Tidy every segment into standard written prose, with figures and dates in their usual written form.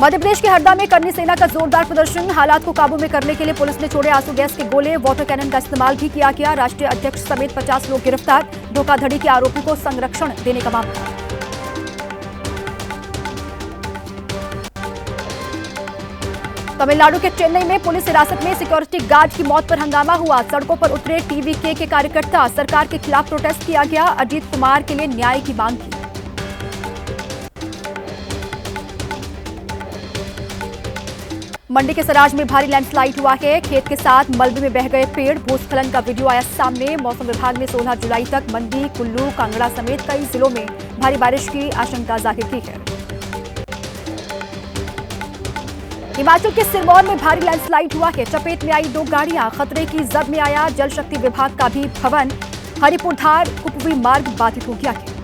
मध्य प्रदेश के हरदा में करनी सेना का जोरदार प्रदर्शन। हालात को काबू में करने के लिए पुलिस ने छोड़े आंसू गैस के गोले, वाटर कैनन का इस्तेमाल भी किया गया। राष्ट्रीय अध्यक्ष समेत 50 लोग गिरफ्तार। धोखाधड़ी के आरोपी को संरक्षण देने का मामला। तमिलनाडु के चेन्नई में पुलिस हिरासत में सिक्योरिटी गार्ड की मौत पर हंगामा हुआ। सड़कों पर उतरे टीवीके के कार्यकर्ता। सरकार के खिलाफ प्रोटेस्ट किया गया। अजीत कुमार के लिए न्याय की मांग की। मंडी के सराज में भारी लैंडस्लाइड हुआ है। खेत के साथ मलबे में बह गए पेड़। भूस्खलन का वीडियो आया सामने। मौसम विभाग ने 16 जुलाई तक मंडी, कुल्लू, कांगड़ा समेत कई जिलों में भारी बारिश की आशंका जाहिर की है। हिमाचल के सिरमौर में भारी लैंडस्लाइड हुआ है। चपेट में आई 2 गाड़ियां। खतरे की जद में आया जल शक्ति विभाग का भी भवन। हरिपुरधार कुपवी मार्ग बाधित हो गया है।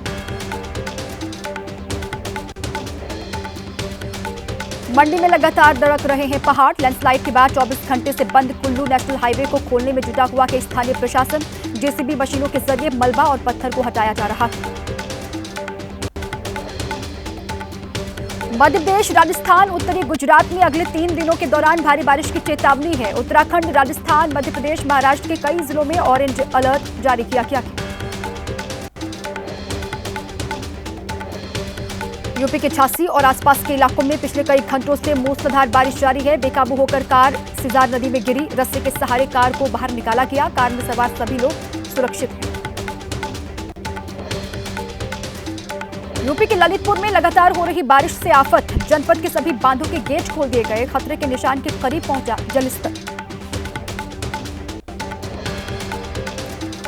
मंडी में लगातार दरक रहे हैं पहाड़। लैंडस्लाइड के बाद 24 घंटे से बंद कुल्लू नेशनल हाईवे को खोलने में जुटा हुआ है स्थानीय प्रशासन। जेसीबी मशीनों के जरिए मलबा और पत्थर को हटाया जा रहा है। मध्य प्रदेश, राजस्थान, उत्तरी गुजरात में अगले 3 दिनों के दौरान भारी बारिश की चेतावनी है। उत्तराखंड, राजस्थान, मध्य प्रदेश, महाराष्ट्र के कई जिलों में ऑरेंज अलर्ट जारी किया गया है। यूपी के झांसी और आसपास के इलाकों में पिछले कई घंटों से मूसलाधार बारिश जारी है। बेकाबू होकर कार सिजार नदी में गिरी। रस्से के सहारे कार को बाहर निकाला गया। कार में सवार सभी लोग सुरक्षित हैं। यूपी के ललितपुर में लगातार हो रही बारिश से आफत। जनपद के सभी बांधों के गेट खोल दिए गए। खतरे के निशान के करीब पहुंचा जलस्तर।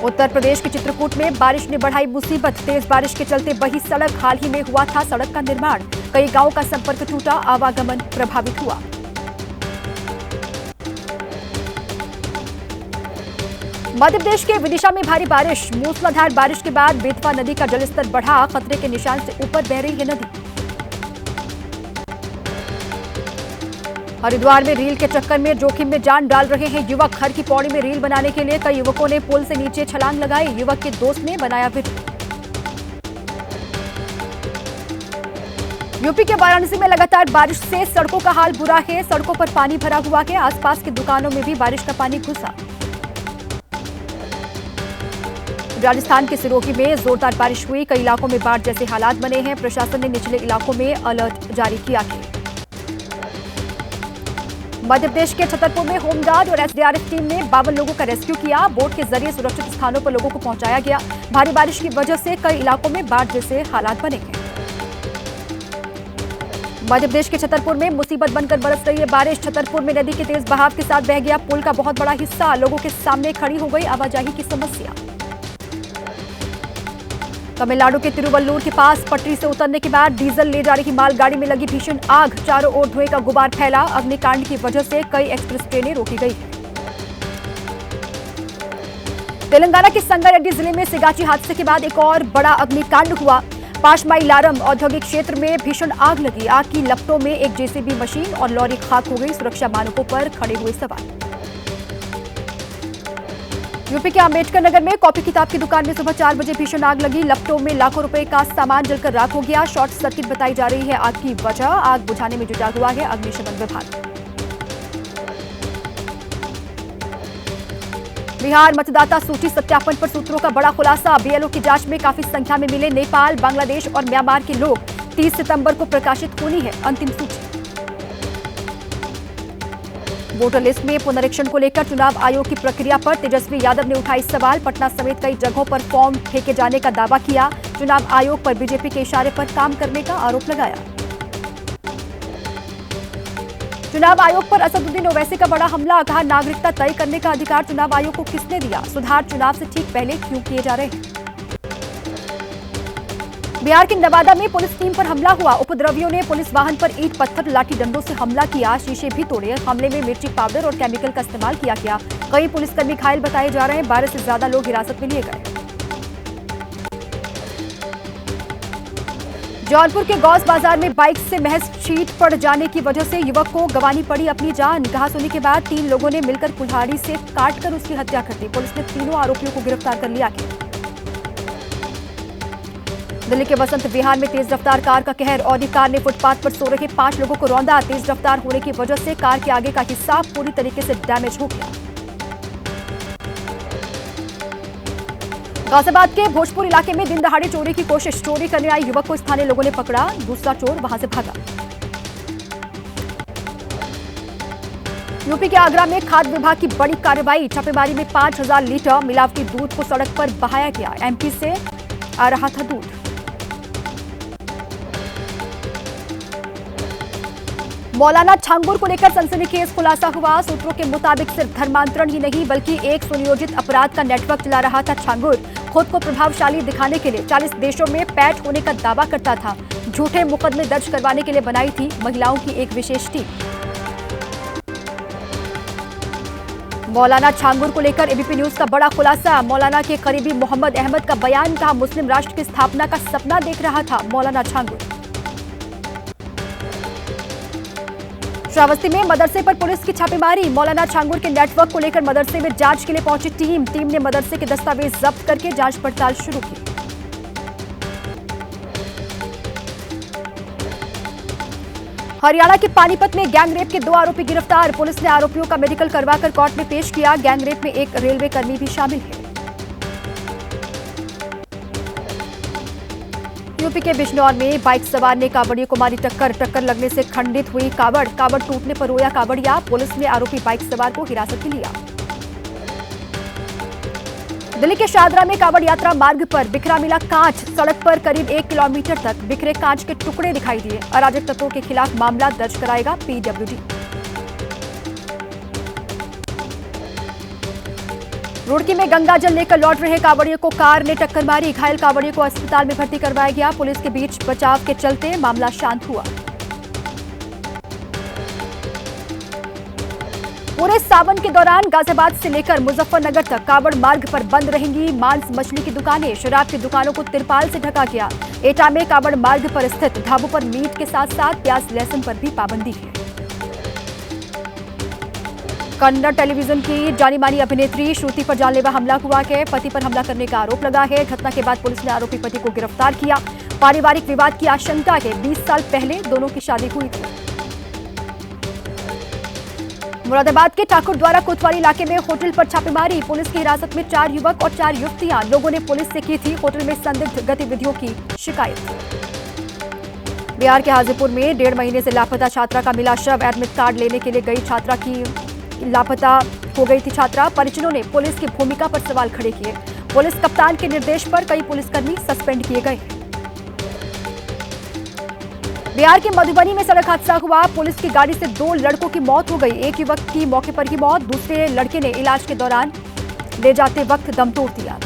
उत्तर प्रदेश के चित्रकूट में बारिश ने बढ़ाई मुसीबत। तेज बारिश के चलते बही सड़क। हाल ही में हुआ था सड़क का निर्माण। कई गांवों का संपर्क टूटा। आवागमन प्रभावित हुआ। मध्य प्रदेश के विदिशा में भारी बारिश। मूसलाधार बारिश के बाद बेतवा नदी का जलस्तर बढ़ा। खतरे के निशान से ऊपर बह रही है नदी। हरिद्वार में रील के चक्कर में जोखिम में जान डाल रहे हैं युवक। घर की पौड़ी में रील बनाने के लिए कई युवकों ने पुल से नीचे छलांग लगाई। युवक के दोस्त ने बनाया वीडियो। यूपी के वाराणसी में लगातार बारिश से सड़कों का हाल बुरा है। सड़कों पर पानी भरा हुआ है। आसपास की दुकानों में भी बारिश का पानी घुसा। राजस्थान के सिरोही में जोरदार बारिश हुई। कई इलाकों में बाढ़ जैसे हालात बने हैं। प्रशासन ने निचले इलाकों में अलर्ट जारी किया है। मध्य प्रदेश के छतरपुर में होमगार्ड और एसडीआरएफ टीम ने 52 लोगों का रेस्क्यू किया। बोट के जरिए सुरक्षित स्थानों पर लोगों को पहुंचाया गया। भारी बारिश की वजह से कई इलाकों में बाढ़ जैसे हालात बने हैं। मध्य प्रदेश के छतरपुर में मुसीबत बनकर बरस रही है बारिश। छतरपुर में नदी के तेज बहाव के साथ बह गया पुल का बहुत बड़ा हिस्सा। लोगों के सामने खड़ी हो गई आवाजाही की समस्या। तमिलनाडु के तिरुवल्लुर के पास पटरी से उतरने के बाद डीजल ले जा रही मालगाड़ी में लगी भीषण आग। चारों ओर धुएं का गुबार फैला। अग्निकांड की वजह से कई एक्सप्रेस ट्रेनें रोकी गई हैं। तेलंगाना के संगारेड्डी जिले में सिगाची हादसे के बाद एक और बड़ा अग्निकांड हुआ। पाशमाईलारम औद्योगिक क्षेत्र में भीषण आग लगी। आग की लपटों में एक जेसीबी मशीन और लॉरी खाक हो गई। सुरक्षा मानकों पर खड़े हुए सवाल। यूपी के अंबेडकर नगर में कॉपी किताब की दुकान में सुबह 4 बजे भीषण आग लगी। लपटों में लाखों रुपए का सामान जलकर राख हो गया। शॉर्ट सर्किट बताई जा रही है आग की वजह। आग बुझाने में जुटा हुआ है अग्निशमन विभाग। बिहार मतदाता सूची सत्यापन पर सूत्रों का बड़ा खुलासा। बीएलओ की जांच में काफी संख्या में मिले नेपाल, बांग्लादेश और म्यांमार के लोग। 30 सितंबर को प्रकाशित होनी है अंतिम सूची। वोटर लिस्ट में पुनरीक्षण को लेकर चुनाव आयोग की प्रक्रिया पर तेजस्वी यादव ने उठाई सवाल। पटना समेत कई जगहों पर फॉर्म फेंके जाने का दावा किया। चुनाव आयोग पर बीजेपी के इशारे पर काम करने का आरोप लगाया। चुनाव आयोग पर असदुद्दीन ओवैसी का बड़ा हमला। कहा, नागरिकता तय करने का अधिकार चुनाव आयोग को किसने दिया? सुधार चुनाव से ठीक पहले क्यों किए जा रहे हैं? बिहार के नवादा में पुलिस टीम पर हमला हुआ। उपद्रवियों ने पुलिस वाहन पर ईंट पत्थर लाठी डंडों से हमला किया। शीशे भी तोड़े। हमले में मिर्ची पाउडर और केमिकल का इस्तेमाल किया गया। कई पुलिसकर्मी घायल बताए जा रहे हैं। 12 से ज्यादा लोग हिरासत में लिए गए। जौनपुर के गौस बाजार में बाइक से महज शीट पड़ जाने की वजह से युवक को गंवानी पड़ी अपनी जान। कहासुनी के बाद 3 लोगों ने मिलकर कुल्हाड़ी से काटकर उसकी हत्या कर दी। पुलिस ने तीनों आरोपियों को गिरफ्तार कर लिया। दिल्ली के वसंत विहार में तेज रफ्तार कार का कहर। ऑडी कार ने फुटपाथ पर सो रहे 5 लोगों को रौंदा। तेज रफ्तार होने की वजह से कार के आगे का हिस्सा पूरी तरीके से डैमेज हो गया। गाजियाबाद के भोजपुर इलाके में दिन दहाड़े चोरी की कोशिश। चोरी करने आए युवक को स्थानीय लोगों ने पकड़ा। दूसरा चोर वहां से भागा। यूपी के आगरा में खाद्य विभाग की बड़ी कार्रवाई। छापेमारी में 5000 लीटर मिलावटी दूध को सड़क पर बहाया गया। एमपी से आ रहा था दूध। मौलाना छांगुर को लेकर सनसनीखेज खुलासा हुआ। सूत्रों के मुताबिक सिर्फ धर्मांतरण ही नहीं बल्कि एक सुनियोजित अपराध का नेटवर्क चला रहा था। छांगुर खुद को प्रभावशाली दिखाने के लिए 40 देशों में पैठ होने का दावा करता था। झूठे मुकदमे दर्ज करवाने के लिए बनाई थी महिलाओं की एक विशेष टीम। मौलाना छांगुर को लेकर एबीपी न्यूज का बड़ा खुलासा। मौलाना के करीबी मोहम्मद अहमद का बयान। कहा मुस्लिम राष्ट्र की स्थापना का सपना देख रहा था मौलाना छांगुर। श्रावस्ती में मदरसे पर पुलिस की छापेमारी। मौलाना छांगुर के नेटवर्क को लेकर मदरसे में जांच के लिए पहुंची टीम ने मदरसे के दस्तावेज जब्त करके जांच पड़ताल शुरू की। हरियाणा के पानीपत में गैंगरेप के 2 आरोपी गिरफ्तार। पुलिस ने आरोपियों का मेडिकल करवाकर कोर्ट में पेश किया। गैंगरेप में एक रेलवे कर्मी भी शामिल है। यूपी के बिजनौर में बाइक सवार ने कावड़िए को मारी टक्कर लगने से खंडित हुई कावड़ टूटने पर रोया कावड़िया। पुलिस ने आरोपी बाइक सवार को हिरासत में लिया। दिल्ली के शादरा में कावड़ यात्रा मार्ग पर बिखरा मिला कांच। सड़क पर करीब 1 किलोमीटर तक बिखरे कांच के टुकड़े दिखाई दिए। अराजक तत्वों के खिलाफ मामला दर्ज कराएगा पीडब्ल्यूडी। रुड़की में गंगा जल लेकर लौट रहे कावड़ियों को कार ने टक्कर मारी। घायल कावड़ियों को अस्पताल में भर्ती करवाया गया। पुलिस के बीच बचाव के चलते मामला शांत हुआ। पूरे सावन के दौरान गाजियाबाद से लेकर मुजफ्फरनगर तक कावड़ मार्ग पर बंद रहेंगी मांस मछली की दुकानें। शराब की दुकानों को तिरपाल से ढका गया। एटा में कावड़ मार्ग पर स्थित ढाबों पर मीट के साथ साथ प्याज लहसुन पर भी पाबंदी है। कन्नड़ टेलीविजन की जानी मानी अभिनेत्री श्रुति पर जानलेवा हमला हुआ है। पति पर हमला करने का आरोप लगा है। घटना के बाद पुलिस ने आरोपी पति को गिरफ्तार किया। पारिवारिक विवाद की आशंका है। 20 साल पहले दोनों की शादी हुई थी। मुरादाबाद के ठाकुरद्वारा कोतवाली इलाके में होटल पर छापेमारी। पुलिस की हिरासत में 4 युवक और 4 युवतियां। लोगों ने पुलिस से की थी होटल में संदिग्ध गतिविधियों की शिकायत। बिहार के हाजीपुर में 1.5 महीने से लापता छात्रा का मिला शव। एडमिट कार्ड लेने के लिए गई छात्रा की लापता हो गई थी छात्रा। परिजनों ने पुलिस की भूमिका पर सवाल खड़े किए। पुलिस कप्तान के निर्देश पर कई पुलिसकर्मी सस्पेंड किए गए। बिहार के मधुबनी में सड़क हादसा हुआ। पुलिस की गाड़ी से 2 लड़कों की मौत हो गई। एक युवक की मौके पर ही मौत। दूसरे लड़के ने इलाज के दौरान ले जाते वक्त दम तोड़ दिया।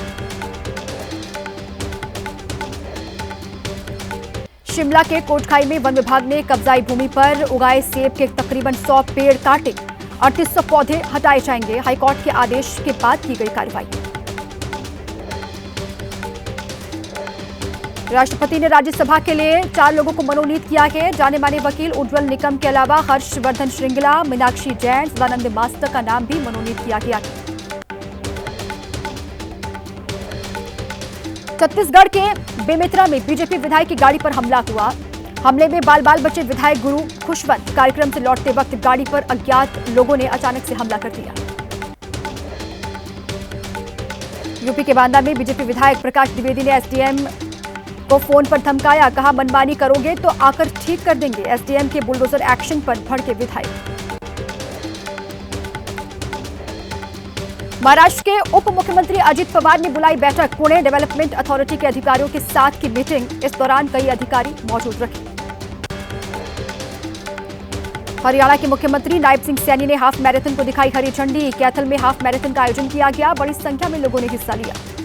शिमला के कोटखाई में वन विभाग ने कब्जाई भूमि पर उगाए सेब के तकरीबन 100 पेड़ काटे। 3800 पौधे हटाए जाएंगे। हाईकोर्ट के आदेश के बाद की गई कार्रवाई। राष्ट्रपति ने राज्यसभा के लिए 4 लोगों को मनोनीत किया है। जाने माने वकील उज्ज्वल निकम के अलावा हर्षवर्धन श्रृंगला, मीनाक्षी जैन, सदानंद मास्टर का नाम भी मनोनीत किया गया है। छत्तीसगढ़ के बेमेतरा में बीजेपी विधायक की गाड़ी पर हमला हुआ। हमले में बाल बचे विधायक गुरु खुशवंत। कार्यक्रम से लौटते वक्त गाड़ी पर अज्ञात लोगों ने अचानक से हमला कर दिया। यूपी के बांदा में बीजेपी विधायक प्रकाश द्विवेदी ने एसडीएम को फोन पर धमकाया। कहा मनमानी करोगे तो आकर ठीक कर देंगे। एसडीएम के बुलडोजर एक्शन पर भड़के विधायक। महाराष्ट्र के उप मुख्यमंत्री अजित पवार ने बुलाई बैठक। पुणे डेवलपमेंट अथॉरिटी के अधिकारियों के साथ की मीटिंग। इस दौरान कई अधिकारी मौजूद रहे। हरियाणा के मुख्यमंत्री नायब सिंह सैनी ने हाफ मैराथन को दिखाई हरी झंडी। कैथल में हाफ मैराथन का आयोजन किया गया। बड़ी संख्या में लोगों ने हिस्सा लिया।